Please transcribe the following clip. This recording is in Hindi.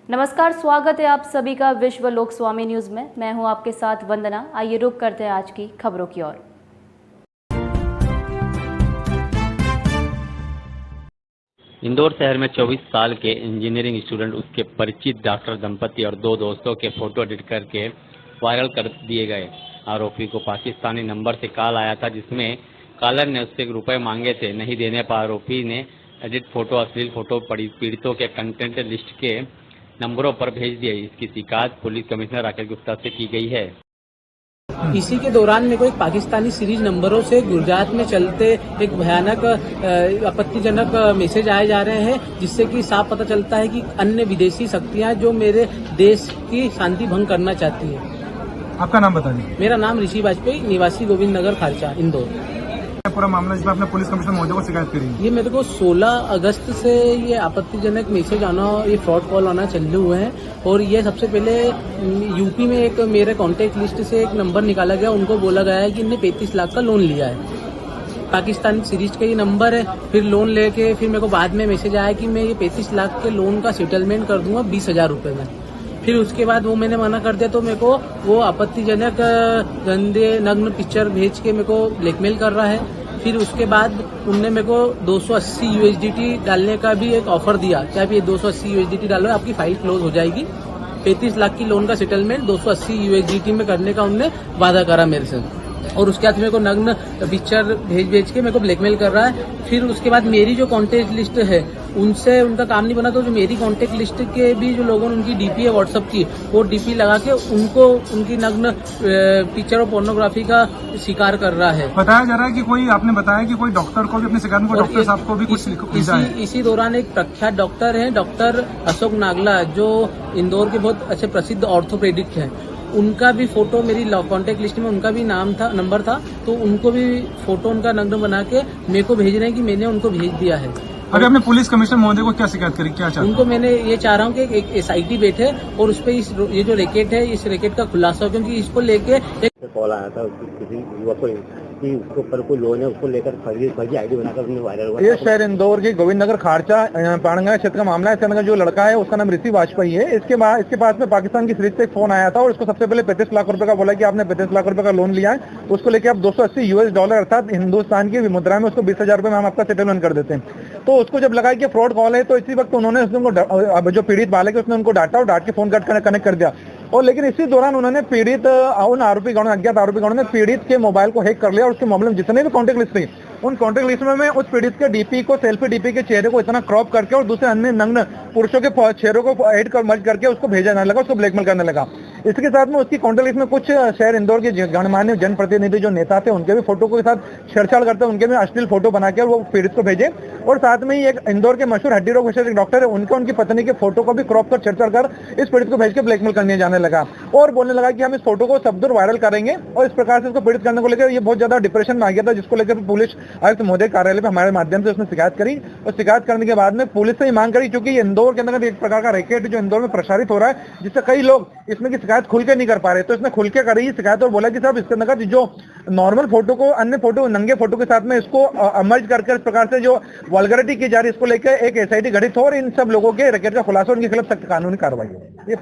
नमस्कार, स्वागत है आप सभी का विश्व लोक स्वामी न्यूज में। मैं हूं आपके साथ वंदना। आइए रुक करते हैं आज की खबरों की ओर। इंदौर शहर में 24 साल के इंजीनियरिंग स्टूडेंट, उसके परिचित डॉक्टर दंपति और दो दोस्तों के फोटो एडिट करके वायरल कर दिए गए। आरोपी को पाकिस्तानी नंबर से कॉल आया था, जिसमें कॉलर ने उससे रुपए मांगे थे। नहीं देने पर आरोपी ने एडिट फोटो, अश्लील फोटो पीड़ितों के कंटेंट लिस्ट के नंबरों पर भेज दिए। इसकी शिकायत पुलिस कमिश्नर राकेश गुप्ता से की गई है। इसी के दौरान मेरे को एक पाकिस्तानी सीरीज नंबरों से गुजरात में चलते एक भयानक आपत्तिजनक मैसेज आए जा रहे हैं, जिससे कि साफ पता चलता है कि अन्य विदेशी शक्तियां जो मेरे देश की शांति भंग करना चाहती है। आपका नाम बता दीजिए। मेरा नाम ऋषि वाजपेयी, निवासी गोविंद नगर खारचा, इंदौर। पूरा मामला जिसमें आपने पुलिस कमिश्नर महोदय को शिकायत करी। ये मेरे को 16 अगस्त से ये आपत्तिजनक मैसेज आना, ये फ्रॉड कॉल आना चले हुए हैं। और ये सबसे पहले यूपी में एक मेरे कॉन्टेक्ट लिस्ट से एक नंबर निकाला गया, उनको बोला गया है कि इनने 35 लाख का लोन लिया है। पाकिस्तान सीरीज का ये नंबर है। फिर लोन लेके फिर मेरे को बाद में मैसेज आया कि मैं ये 35 लाख के लोन का सेटलमेंट कर दूंगा 20,000 रुपए में। फिर उसके बाद वो मैंने मना कर दिया, तो मेरे को वो आपत्तिजनक गंदे नग्न पिक्चर भेज के मेरे को ब्लैकमेल कर रहा है। फिर उसके बाद उनने मेरे को 280 USDT डालने का भी एक ऑफर दिया कि आप ये 280 USDT डालो, आपकी फाइल क्लोज हो जाएगी। 35 लाख की लोन का सेटलमेंट 280 USDT में करने का उनने वादा करा मेरे से। और उसके बाद मेरे को नग्न पिक्चर भेज के मेरे को ब्लैकमेल कर रहा है। फिर उसके बाद मेरी जो कॉन्टेक्ट लिस्ट है उनसे उनका काम नहीं बना, तो जो मेरी कॉन्टेक्ट लिस्ट के भी जो लोगों ने उनकी डीपी है व्हाट्सएप की, वो डीपी लगा के उनको उनकी नग्न पिक्चर और पोर्नोग्राफी का शिकार कर रहा है। बताया जा रहा है कि कोई, आपने बताया कि कोई डॉक्टर को भी अपनी शिकायत में डॉक्टर साहब को भी कुछ इसी दौरान एक प्रख्यात डॉक्टर है, डॉक्टर अशोक नागला, जो इंदौर के बहुत अच्छे प्रसिद्ध ऑर्थोपेडिक हैं। उनका भी फोटो मेरी कॉन्टेक्ट लिस्ट में, उनका भी नाम था, नंबर था, तो उनको भी फोटो उनका नग्न बना के मेरे को भेज रहे हैं कि मैंने उनको भेज दिया है। अभी आपने पुलिस कमिश्नर महोदय को क्या शिकायत करी, क्या चाहते? उनको मैंने ये चाह रहा हूँ कि एक SIT बैठे और उस पर ये जो रैकेट है, इस रैकेट का खुलासा हो, क्योंकि इसको लेके एक कॉल आया था किसी युवक को कि उसके ऊपर कोई लोन है, उसको लेकर फर्जी ID बनाकर उसने वायरल हुआ। ये शहर इंदौर के गोविंद नगर खारचा पाणंगा क्षेत्र का मामला है। इसके अंदर जो लड़का है उसका नाम ऋषि वाजपेयी है। इसके पास में पाकिस्तान की सीरीज से एक फोन आया था और उसको सबसे पहले 35 लाख रुपए का बोला कि आपने 35 लाख रुपए का लोन लिया है, उसको लेकर आप $280 अर्थात हिंदुस्तान की मुद्रा में उसको 20,000 रुपए में हम आपका सेटलमेंट कर देते हैं। तो उसको जब लगा कि फ्रॉड कॉल है, तो इसी वक्त उन्होंने जो पीड़ित बालक है उसने उनको डांटा और डांट के फोन कनेक्ट कर दिया। और लेकिन इसी दौरान उन्होंने उन अज्ञात आरोपी गणों ने पीड़ित के मोबाइल को हैक कर लिया और उसके मोबाइल में जितने भी कॉन्टेक्ट लिस्ट थी, उन कॉन्टेक्ट लिस्ट में उस पीड़ित के डीपी को, सेल्फी डीपी के चेहरे को इतना क्रॉप करके और दूसरे अन्य नग्न पुरुषों के चेहरों को ऐड कर मर्ज करके उसको भेजा जाने लगा, उसको ब्लैकमेल करने लगा। इसके साथ में उसकी कॉन्टेक्ट लिस्ट में कुछ शहर इंदौर के गणमान्य जनप्रतिनिधि जो नेता थे, उनके भी फोटो के साथ छेड़छाड़ करते, उनके भी अश्लील फोटो बना के वो पीड़ित को भेजे। और साथ में ही एक इंदौर के मशहूर हड्डी रोग विशेषज्ञ डॉक्टर है, उनकी पत्नी के फोटो को भी क्रॉप कर छेड़छाड़ कर इस पीड़ित को भेज के ब्लैकमेल करने जाने लगा और बोलने लगा कि हम इस फोटो को सब दूर वायरल करेंगे। और इस प्रकार से इसको पीड़ित करने को लेकर ये बहुत ज्यादा डिप्रेशन में आ गया था, जिसको लेकर पुलिस आयुक्त महोदय कार्यालय में हमारे माध्यम से उसने शिकायत करी। और शिकायत करने के बाद में पुलिस से ही मांग करी, क्योंकि इंदौर के अंदर एक प्रकार का रैकेट जो इंदौर में प्रसारित हो रहा है, जिससे कई लोग इसमें की शिकायत खुल के नहीं कर पा रहे, तो इसने खुल के करी शिकायत और बोला कि साहब इसके अंदर जो नॉर्मल फोटो को अन्य फोटो, नंगे फोटो के साथ में इसको अमर्ज करके इस प्रकार से जो वल्गरिटी की जा रही है, इसको लेकर एक SIT गठित हो और इन सब लोगों के रैकेट का खुलासा, उनके खिलाफ सख्त कानूनी कार्रवाई हो।